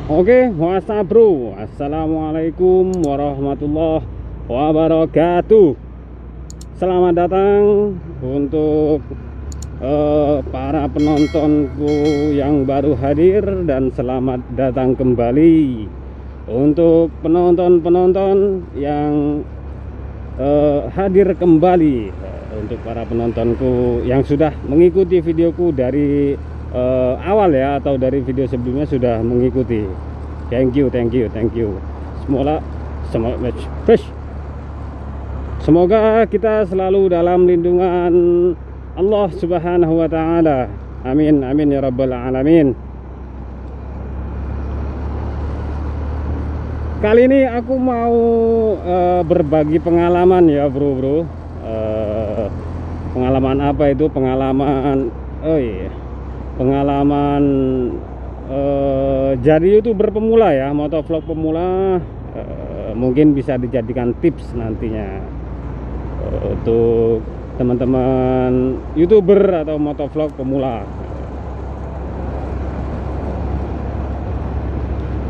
Oke, what's up bro? Assalamualaikum warahmatullahi wabarakatuh. Selamat datang untuk para penontonku yang baru hadir, dan selamat datang kembali untuk penonton-penonton yang hadir kembali. Untuk para penontonku yang sudah mengikuti videoku dari awal ya, atau dari video sebelumnya sudah mengikuti, thank you. Semoga kita selalu dalam lindungan Allah Subhanahu wa Ta'ala. Amin amin ya rabbal alamin. Kali ini aku mau berbagi pengalaman ya bro. Pengalaman apa itu? Pengalaman jadi YouTuber pemula ya, motovlog pemula. Mungkin bisa dijadikan tips nantinya untuk teman-teman YouTuber atau motovlog pemula.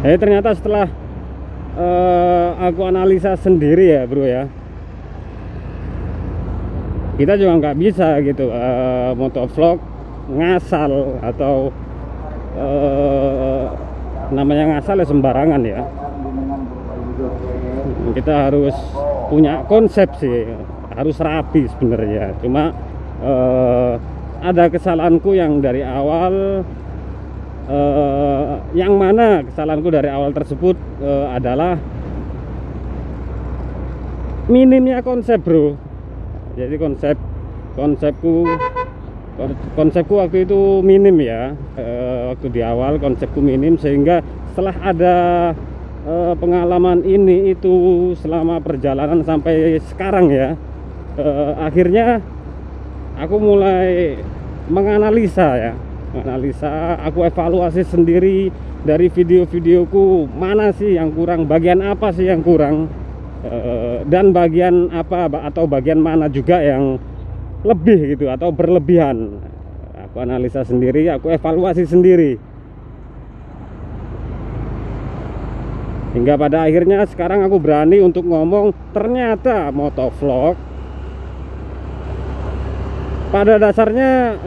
Ternyata setelah aku analisa sendiri ya bro ya, kita juga nggak bisa gitu motovlog ngasal, atau namanya ngasal ya sembarangan ya. Kita harus punya konsep sih, harus rapi sebenarnya. Cuma ada kesalahanku yang dari awal, yang mana kesalahanku dari awal tersebut adalah minimnya konsep bro. Jadi konsepku waktu itu minim ya. Waktu di awal konsepku minim, sehingga setelah ada pengalaman ini itu selama perjalanan sampai sekarang ya, akhirnya aku mulai menganalisa, aku evaluasi sendiri dari video-videoku, mana sih yang kurang, bagian apa sih yang kurang, dan bagian apa atau bagian mana juga yang lebih gitu atau berlebihan. Aku analisa sendiri, aku evaluasi sendiri, hingga pada akhirnya sekarang aku berani untuk ngomong, ternyata motovlog pada dasarnya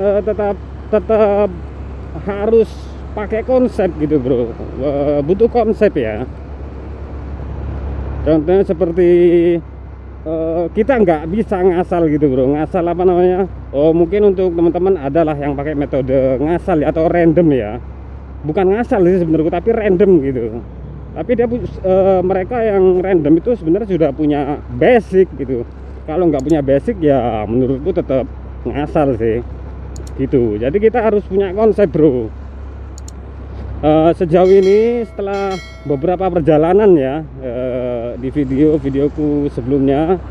tetap harus pakai konsep gitu bro. Butuh konsep ya. Contohnya seperti kita nggak bisa ngasal gitu bro. Ngasal apa namanya? Mungkin untuk teman-teman adalah yang pakai metode ngasal ya, atau random ya. Bukan ngasal sih sebenarnya, tapi random gitu. Tapi dia mereka yang random itu sebenarnya sudah punya basic gitu. Kalau nggak punya basic ya menurutku tetap ngasal sih gitu. Jadi kita harus punya konsep bro. Sejauh ini setelah beberapa perjalanan ya, di videoku sebelumnya,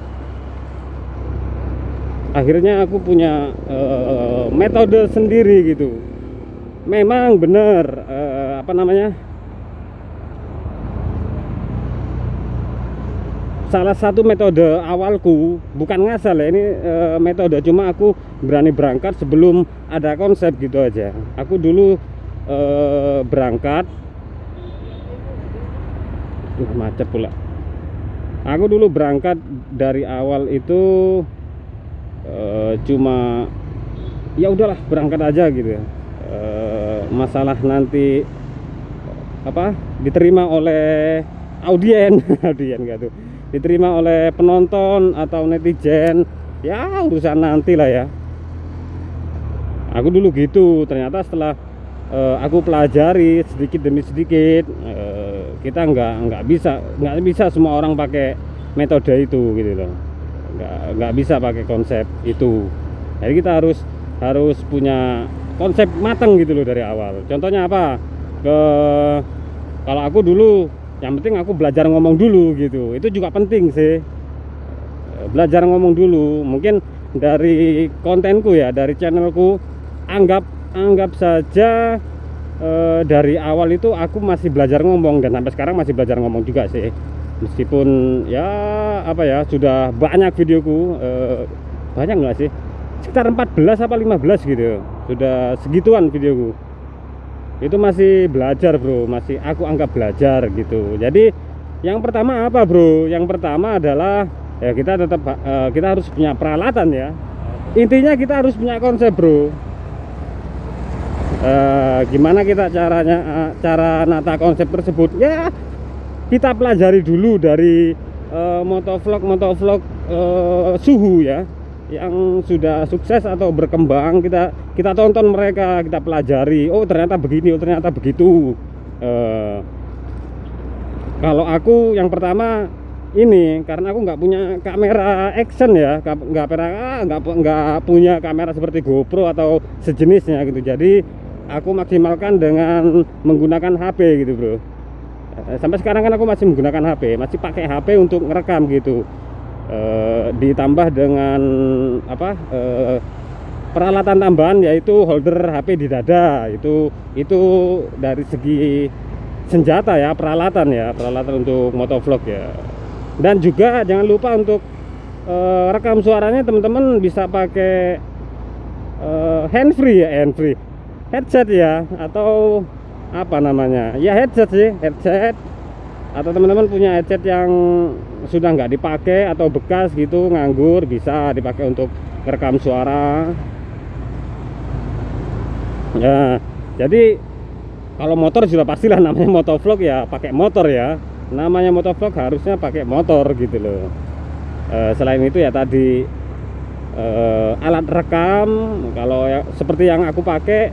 akhirnya aku punya metode sendiri gitu. Memang benar apa namanya, salah satu metode awalku bukan ngasal ya, ini metode, cuma aku berani berangkat sebelum ada konsep gitu aja. Aku dulu berangkat, macet pula. Aku dulu berangkat dari awal itu cuma ya udahlah berangkat aja gitu ya. Masalah nanti apa diterima oleh audien audien gak tuh, diterima oleh penonton atau netizen ya urusan nanti lah ya. Aku dulu gitu. Ternyata setelah aku pelajari sedikit demi sedikit, kita nggak bisa semua orang pakai metode itu gitu loh. Nggak bisa pakai konsep itu. Jadi kita harus punya konsep matang gitu loh dari awal. Contohnya apa? Kalau aku dulu, yang penting aku belajar ngomong dulu gitu. Itu juga penting sih, belajar ngomong dulu. Mungkin dari kontenku ya, dari channelku, anggap saja dari awal itu aku masih belajar ngomong, dan sampai sekarang masih belajar ngomong juga sih. Meskipun ya apa ya, sudah banyak videoku, banyak nggak sih, sekitar 14 apa 15 gitu, sudah segituan videoku. Itu masih belajar bro, masih aku anggap belajar gitu. Jadi yang pertama apa bro? Yang pertama adalah ya kita tetap kita harus punya peralatan ya. Intinya kita harus punya konsep bro. Gimana kita caranya, cara nata konsep tersebut ya kita pelajari dulu dari motovlog suhu ya, yang sudah sukses atau berkembang. Kita tonton mereka, kita pelajari, oh ternyata begini, oh ternyata begitu. Kalau aku yang pertama ini, karena aku nggak punya kamera action ya, nggak punya kamera seperti GoPro atau sejenisnya gitu. Jadi aku maksimalkan dengan menggunakan HP gitu bro. Sampai sekarang kan aku masih menggunakan HP, masih pakai HP untuk ngerekam gitu. Ditambah dengan apa peralatan tambahan, yaitu holder HP di dada. Itu dari segi senjata ya, peralatan untuk motovlog ya. Dan juga jangan lupa untuk rekam suaranya teman-teman bisa pakai handsfree headset ya, atau apa namanya ya, headset, atau teman-teman punya headset yang sudah nggak dipakai atau bekas gitu, nganggur, bisa dipakai untuk merekam suara ya. Jadi kalau motor sudah pastilah namanya motovlog ya pakai motor ya, namanya motovlog harusnya pakai motor gitu loh. Selain itu ya tadi alat rekam, kalau ya, seperti yang aku pakai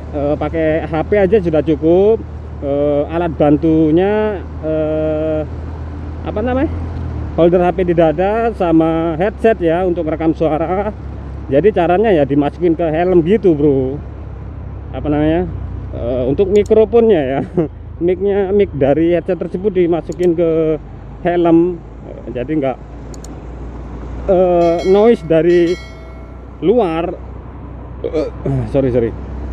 HP aja sudah cukup. Alat bantunya apa namanya, holder HP di dada sama headset ya untuk merekam suara. Jadi caranya ya dimasukin ke helm gitu bro, apa namanya, untuk mikrofonnya ya mic dari headset tersebut dimasukin ke helm, jadi nggak noise dari luar,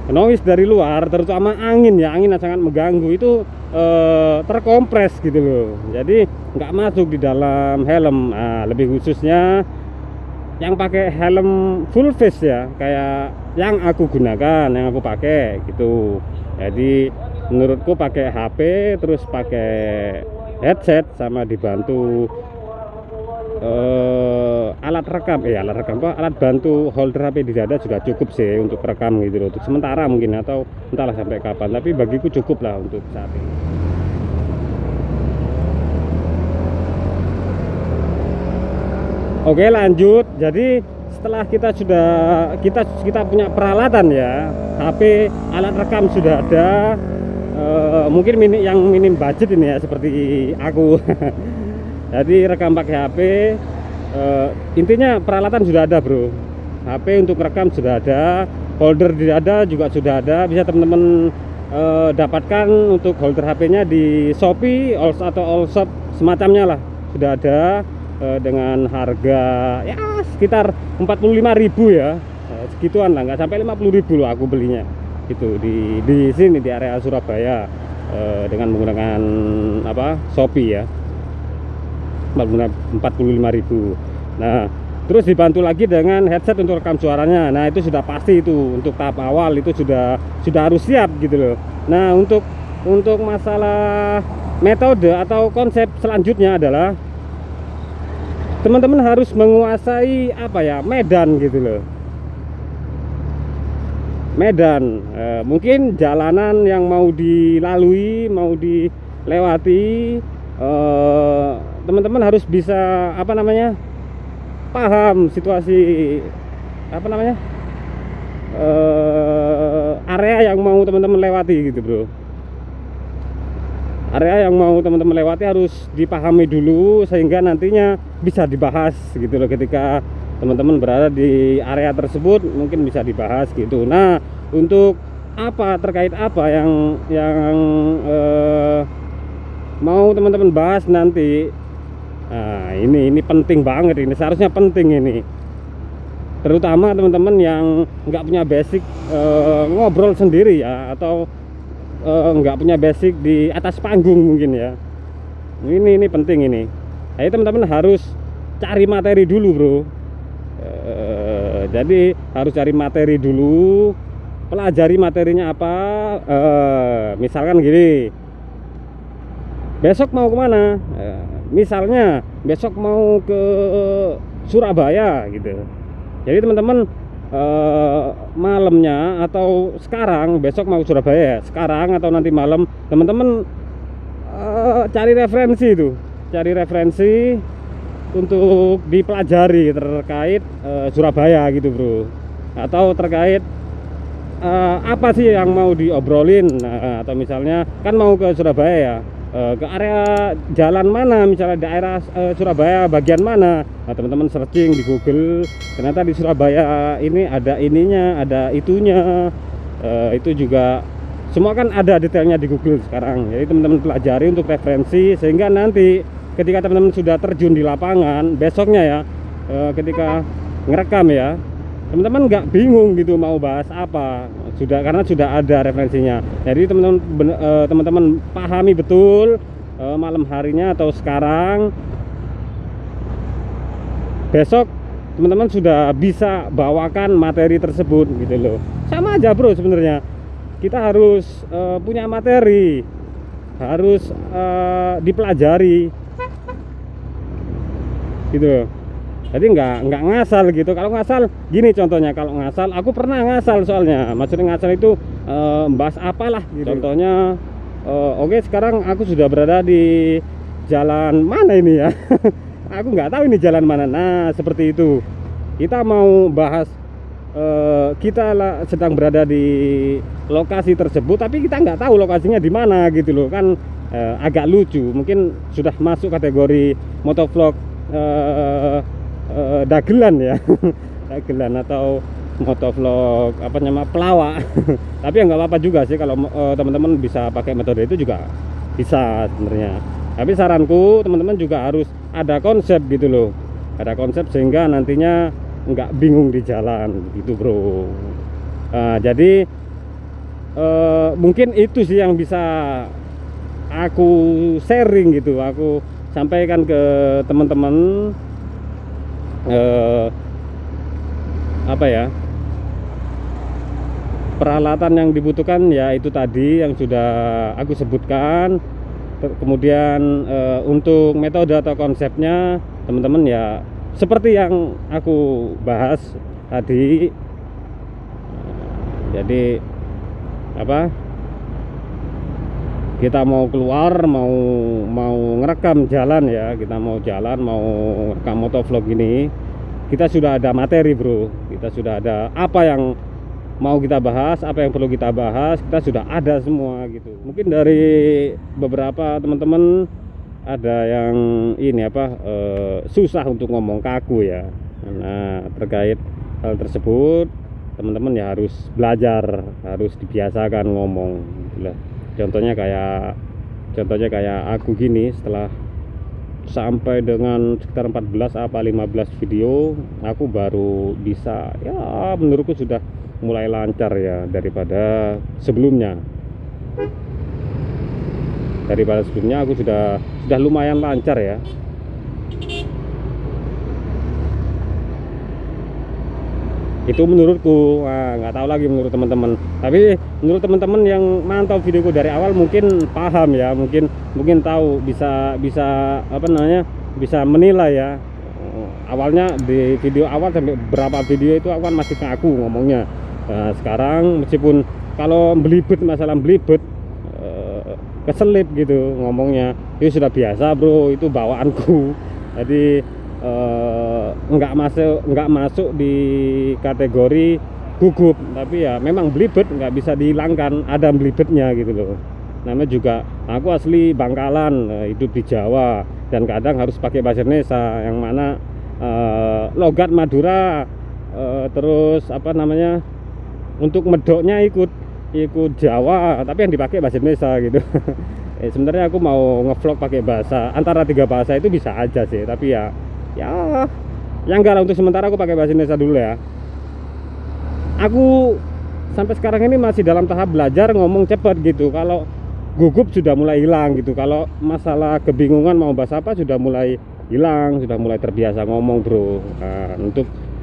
noise dari luar, terutama angin yang sangat mengganggu itu terkompres gitu loh, jadi nggak masuk di dalam helm. Nah, lebih khususnya yang pakai helm full face ya, kayak yang aku gunakan, yang aku pakai gitu. Jadi menurutku pakai HP terus pakai headset sama dibantu alat bantu holder HP di dada sudah cukup sih untuk rekam gitu loh, untuk sementara mungkin, atau entahlah sampai kapan, tapi bagiku cukup lah untuk saat ini. Oke lanjut. Jadi setelah kita punya peralatan ya, HP, alat rekam sudah ada, mungkin yang minim budget ini ya seperti aku jadi rekam pakai HP. Intinya peralatan sudah ada bro, HP untuk rekam sudah ada, holder di dada juga sudah ada. Bisa teman-teman dapatkan untuk holder HP-nya di Shopee atau Allshop semacamnya lah, sudah ada dengan harga ya sekitar 45.000 ya, segituan lah, nggak sampai 50.000 loh aku belinya itu di sini di area Surabaya, dengan menggunakan apa, Shopee ya, 45.000. Nah terus dibantu lagi dengan headset untuk rekam suaranya. Nah itu sudah pasti, itu untuk tahap awal itu sudah harus siap gitu loh. Nah untuk masalah metode atau konsep selanjutnya adalah teman-teman harus menguasai apa ya, medan gitu loh. Medan, mungkin jalanan yang mau dilalui, mau dilewati, teman-teman harus bisa apa namanya, paham situasi apa namanya, area yang mau teman-teman lewati gitu bro. Area yang mau teman-teman lewati harus dipahami dulu, sehingga nantinya bisa dibahas gitu loh, ketika teman-teman berada di area tersebut mungkin bisa dibahas gitu. Nah untuk apa, terkait apa yang mau teman-teman bahas nanti. Nah ini penting banget, ini seharusnya penting ini, terutama teman-teman yang nggak punya basic ngobrol sendiri ya, atau nggak punya basic di atas panggung mungkin ya. Ini penting ini. Jadi teman-teman harus cari materi dulu bro. Jadi harus cari materi dulu, pelajari materinya apa. Misalkan gini, besok mau kemana, misalnya besok mau ke Surabaya gitu. Jadi teman-teman malamnya atau sekarang, besok mau ke Surabaya sekarang atau nanti malam, teman-teman cari referensi itu, cari referensi untuk dipelajari terkait Surabaya gitu bro, atau terkait apa sih yang mau diobrolin. Atau misalnya kan mau ke Surabaya ya, ke area jalan mana, misalnya daerah Surabaya bagian mana. Nah, teman-teman searching di Google, ternyata di Surabaya ini ada ininya, ada itunya. Itu juga semua kan ada detailnya di Google sekarang. Jadi teman-teman pelajari untuk referensi, sehingga nanti ketika teman-teman sudah terjun di lapangan besoknya ya, ketika ngerekam ya, teman-teman nggak bingung gitu mau bahas apa, karena sudah ada referensinya. Jadi teman-teman pahami betul malam harinya atau sekarang, besok teman-teman sudah bisa bawakan materi tersebut gitu loh. Sama aja bro sebenarnya, kita harus punya materi, harus dipelajari gitu loh. Jadi nggak ngasal gitu. Kalau ngasal gini contohnya, kalau ngasal aku pernah ngasal, soalnya maksudnya ngasal itu bahas apalah gitu. Contohnya oke, sekarang aku sudah berada di jalan mana ini ya. Aku nggak tahu ini jalan mana. Nah seperti itu, kita mau bahas kita sedang berada di lokasi tersebut, tapi kita nggak tahu lokasinya di mana gitu loh kan. Agak lucu, mungkin sudah masuk kategori motovlog dagelan ya. Dagelan atau motovlog apa namanya, pelawak. Tapi ya nggak apa-apa juga sih kalau teman-teman bisa pakai metode itu juga bisa sebenarnya. Tapi saranku teman-teman juga harus ada konsep gitu loh, ada konsep sehingga nantinya nggak bingung di jalan gitu bro. Jadi mungkin itu sih yang bisa aku sharing gitu, aku sampaikan ke teman-teman. Apa ya, peralatan yang dibutuhkan ya itu tadi yang sudah aku sebutkan. Kemudian untuk metode atau konsepnya teman-teman ya seperti yang aku bahas tadi. Jadi apa, kita mau keluar, mau ngerekam jalan ya, kita mau jalan, mau ngerekam motovlog ini, kita sudah ada materi bro, kita sudah ada apa yang mau kita bahas, apa yang perlu kita bahas, kita sudah ada semua gitu. Mungkin dari beberapa teman-teman ada yang ini apa, susah untuk ngomong kaku ya. Nah terkait hal tersebut teman-teman ya harus belajar, harus dibiasakan ngomong gitulah. Contohnya kayak aku gini, setelah sampai dengan sekitar 14 apa 15 video, aku baru bisa ya, menurutku sudah mulai lancar ya daripada sebelumnya. Aku sudah lumayan lancar ya. Itu menurutku. Nggak tahu lagi menurut teman-teman, tapi menurut teman-teman yang mantau videoku dari awal mungkin paham ya, mungkin tahu, bisa apa namanya, bisa menilai ya. Awalnya di video awal sampai berapa video itu aku kan masih ngaku ngomongnya. Sekarang meskipun kalau belibet, masalah belibet, keselip gitu ngomongnya, itu sudah biasa bro, itu bawaanku. Jadi nggak masuk di kategori gugup, tapi ya memang belibet, nggak bisa dihilangkan, ada belibetnya gitu loh. Namanya juga aku asli Bangkalan, hidup di Jawa, dan kadang harus pakai bahasa Indonesia, yang mana logat Madura, terus apa namanya, untuk medoknya ikut Jawa, tapi yang dipakai bahasa Indonesia gitu. Sebenarnya aku mau ngevlog pakai bahasa antara 3 bahasa itu bisa aja sih, tapi ya yang enggak lah, untuk sementara aku pakai bahasa Indonesia dulu ya. Aku sampai sekarang ini masih dalam tahap belajar ngomong cepat gitu. Kalau gugup sudah mulai hilang gitu, kalau masalah kebingungan mau bahas apa sudah mulai hilang, sudah mulai terbiasa ngomong bro. Nah,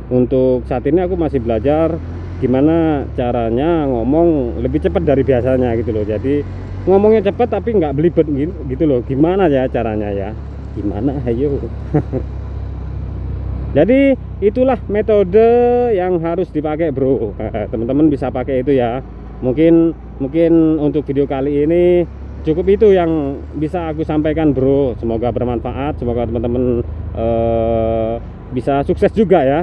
untuk saat ini aku masih belajar gimana caranya ngomong lebih cepat dari biasanya gitu loh. Jadi ngomongnya cepat tapi nggak belibet gitu loh. Gimana ya caranya ya? Gimana? Ayo. Jadi itulah metode yang harus dipakai bro. Teman-teman bisa pakai itu ya. Mungkin untuk video kali ini cukup itu yang bisa aku sampaikan bro. Semoga bermanfaat. Semoga teman-teman bisa sukses juga ya.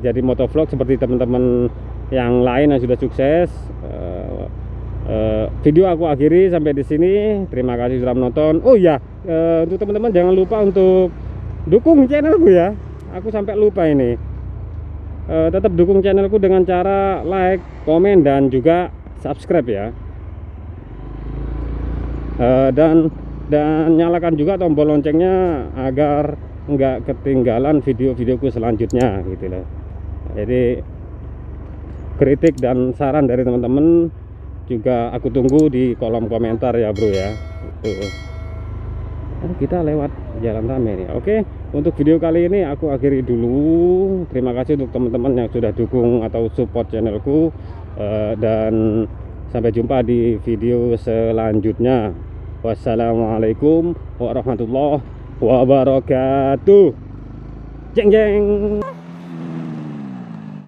Jadi motovlog seperti teman-teman yang lain yang sudah sukses. Video aku akhiri sampai di sini. Terima kasih sudah menonton. Oh ya, untuk teman-teman jangan lupa untuk dukung channelku ya. Aku sampai lupa ini. Tetap dukung channelku dengan cara like, komen, dan juga subscribe ya. Dan nyalakan juga tombol loncengnya agar nggak ketinggalan video-videoku selanjutnya gitu loh. Jadi kritik dan saran dari teman-teman juga aku tunggu di kolom komentar ya bro ya. Kita lewat jalan rame nih. Oke, untuk video kali ini aku akhiri dulu. Terima kasih untuk teman-teman yang sudah dukung atau support channelku, dan sampai jumpa di video selanjutnya. Wassalamualaikum warahmatullahi wabarakatuh. Jeng jeng.